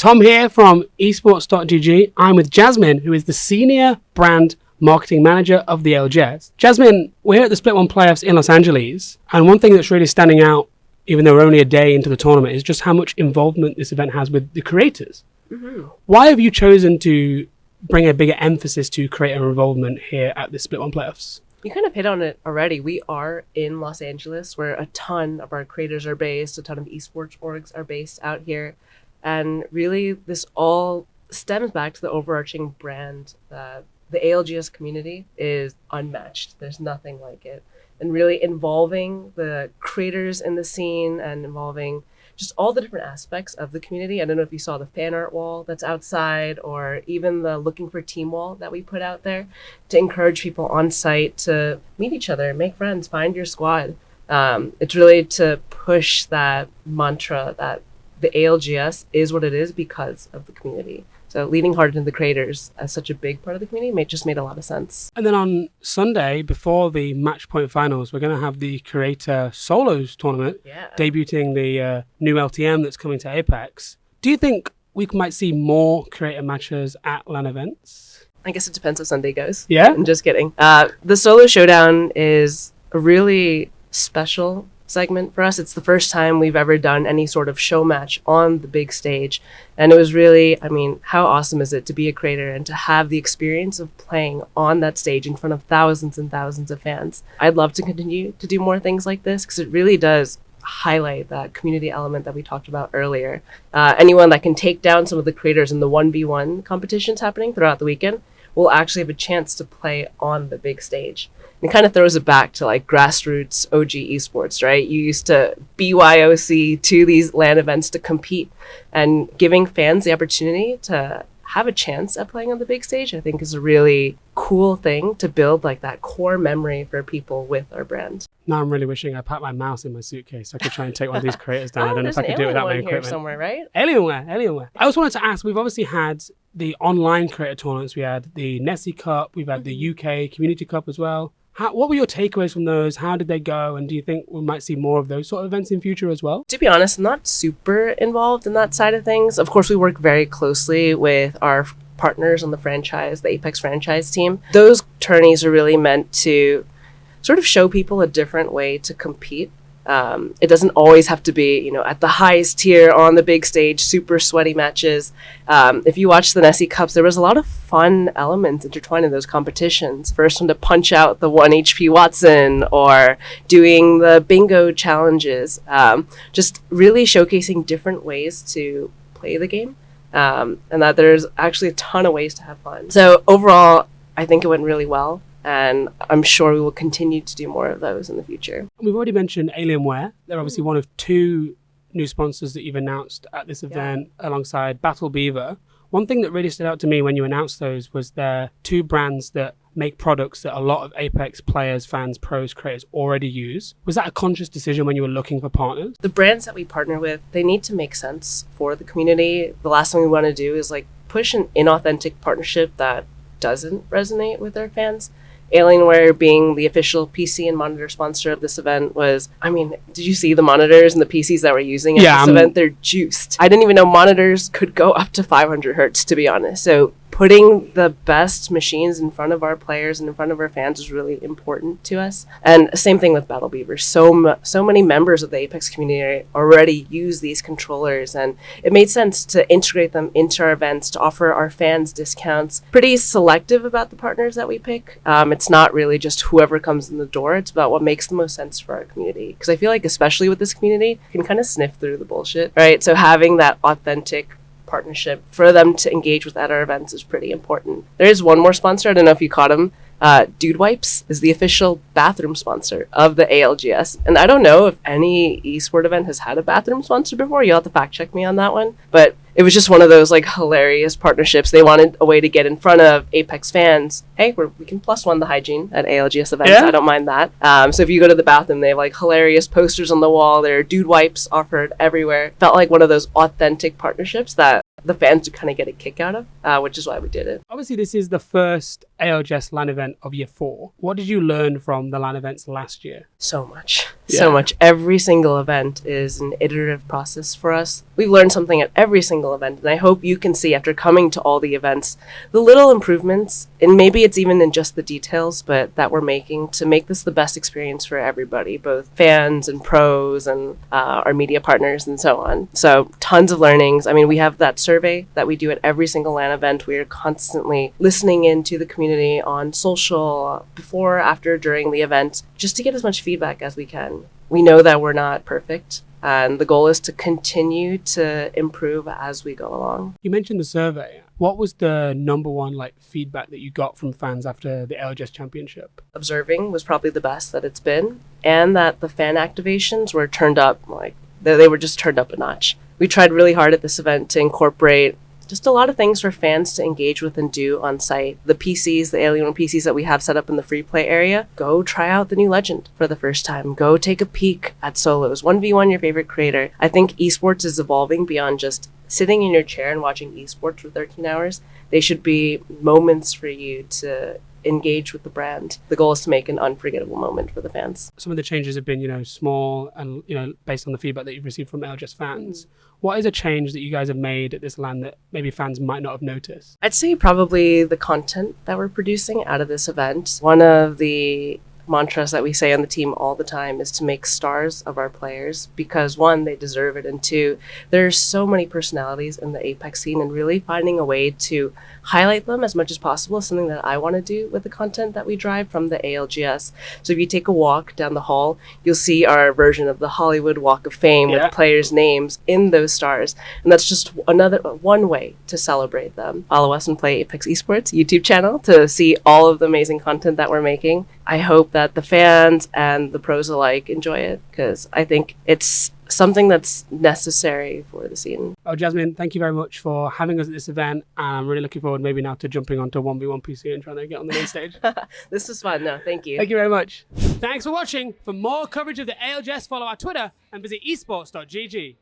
Tom here from EsportsGG. I'm with Jasmine, who is the Senior Brand Marketing Manager of the ALGS. Jasmine, we're here at the Split One Playoffs in Los Angeles, and one thing that's really standing out, even though we're only a day into the tournament, is just how much involvement this event has with the creators. Mm-hmm. Why have you chosen to bring a bigger emphasis to creator involvement here at the Split One Playoffs? You kind of hit on it already. We are in Los Angeles, where a ton of our creators are based, a ton of esports orgs are based out here. And really, this all stems back to the overarching brand that the ALGS community is unmatched. There's nothing like it. And really involving the creators in the scene and involving just all the different aspects of the community. I don't know if you saw the fan art wall that's outside, or even the looking for team wall that we put out there to encourage people on site to meet each other, make friends, find your squad. It's really to push that mantra that the ALGS is what it is because of the community. So leaning hard into the creators as such a big part of the community just made a lot of sense. And then on Sunday, before the match point finals, we're going to have the Creator Solos tournament, debuting the new LTM that's coming to Apex. Do you think we might see more creator matches at LAN events? I guess it depends how Sunday goes. Yeah? I'm just kidding. The Solo Showdown is a really special segment for us. It's the first time we've ever done any sort of show match on the big stage. And it was really, I mean, how awesome is it to be a creator and to have the experience of playing on that stage in front of thousands and thousands of fans. I'd love to continue to do more things like this because it really does highlight that community element that we talked about earlier. Anyone that can take down some of the creators in the 1v1 competitions happening throughout the weekend will actually have a chance to play on the big stage. It kind of throws it back to like grassroots OG esports, right? You used to BYOC to these LAN events to compete, and giving fans the opportunity to have a chance at playing on the big stage, I think is a really cool thing to build like that core memory for people with our brand. Now I'm really wishing I packed my mouse in my suitcase so I could try and take one of these creators down. I don't know if I could do it without my equipment. Somewhere, right? Alienware. I also wanted to ask, we've obviously had the online creator tournaments. We had the Nessie Cup, we've had the UK Community Cup as well. What were your takeaways from those? How did they go? And do you think we might see more of those sort of events in future as well? To be honest, I'm not super involved in that side of things. Of course, we work very closely with our partners on the franchise, the Apex franchise team. Those tourneys are really meant to sort of show people a different way to compete. It doesn't always have to be, at the highest tier on the big stage, super sweaty matches. If you watch the Nessie Cups, there was a lot of fun elements intertwined in those competitions. First one to punch out the 1 HP Watson, or doing the bingo challenges. Just really showcasing different ways to play the game. And that there's actually a ton of ways to have fun. So overall, I think it went really well. And I'm sure we will continue to do more of those in the future. We've already mentioned Alienware. They're obviously one of two new sponsors that you've announced at this event alongside Battle Beaver. One thing that really stood out to me when you announced those was they're two brands that make products that a lot of Apex players, fans, pros, creators already use. Was that a conscious decision when you were looking for partners? The brands that we partner with, they need to make sense for the community. The last thing we want to do is push an inauthentic partnership that doesn't resonate with our fans. Alienware being the official PC and monitor sponsor of this event was, did you see the monitors and the PCs that we're using at this event? They're juiced. I didn't even know monitors could go up to 500 hertz, to be honest. So putting the best machines in front of our players and in front of our fans is really important to us. And same thing with Battle Beaver. So many members of the Apex community already use these controllers, and it made sense to integrate them into our events to offer our fans discounts. Pretty selective about the partners that we pick. It's not really just whoever comes in the door. It's about what makes the most sense for our community. Because I feel like, especially with this community, you can kind of sniff through the bullshit, right? So having that authentic partnership for them to engage with at our events is pretty important. There is one more sponsor. I don't know if you caught him. Dude Wipes is the official bathroom sponsor of the ALGS. And I don't know if any esport event has had a bathroom sponsor before. You'll have to fact check me on that one. But it was just one of those hilarious partnerships. They wanted a way to get in front of Apex fans. Hey, we can +1 the hygiene at ALGS events. Yeah. I don't mind that. So if you go to the bathroom, they have hilarious posters on the wall. There are Dude Wipes offered everywhere. Felt like one of those authentic partnerships that the fans would kind of get a kick out of, which is why we did it. Obviously, this is the first ALGS LAN event of year 4. What did you learn from the LAN events last year? So much. Yeah. So much. Every single event is an iterative process for us. We've learned something at every single event, and I hope you can see after coming to all the events the little improvements, and maybe it's even in just the details, but that we're making to make this the best experience for everybody, both fans and pros and our media partners and so on. So tons of learnings. I mean, we have that survey that we do at every single LAN event. We are constantly listening into the community on social, before, after, during the event, just to get as much feedback as we can. We know that we're not perfect, and the goal is to continue to improve as we go along. You mentioned the survey. What was the number one feedback that you got from fans after the ALGS Championship? Observing was probably the best that it's been, and that the fan activations were turned up, they were just turned up a notch. We tried really hard at this event to incorporate just a lot of things for fans to engage with and do on site. The PCs, the Alien PCs that we have set up in the free play area, go try out the new Legend for the first time. Go take a peek at solos. 1v1 your favorite creator. I think esports is evolving beyond just sitting in your chair and watching esports for 13 hours. They should be moments for you to engage with the brand. The goal is to make an unforgettable moment for the fans. Some of the changes have been, small and, based on the feedback that you've received from ALGS fans. What is a change that you guys have made at this LAN that maybe fans might not have noticed? I'd say probably the content that we're producing out of this event. One of the mantras that we say on the team all the time is to make stars of our players, because 1, they deserve it, and 2, there's so many personalities in the Apex scene, and really finding a way to highlight them as much as possible is something that I want to do with the content that we drive from the ALGS. So if you take a walk down the hall, you'll see our version of the Hollywood Walk of Fame with players' names in those stars, and that's just one way to celebrate them. Follow us and Play Apex Esports YouTube channel to see all of the amazing content that we're making. I hope that the fans and the pros alike enjoy it, because I think it's something that's necessary for the scene. Oh, Jasmine, thank you very much for having us at this event. I'm really looking forward maybe now to jumping onto 1v1 PC and trying to get on the main stage. This was fun. No, thank you. Thank you very much. Thanks for watching. For more coverage of the ALGS, follow our Twitter and visit esports.gg.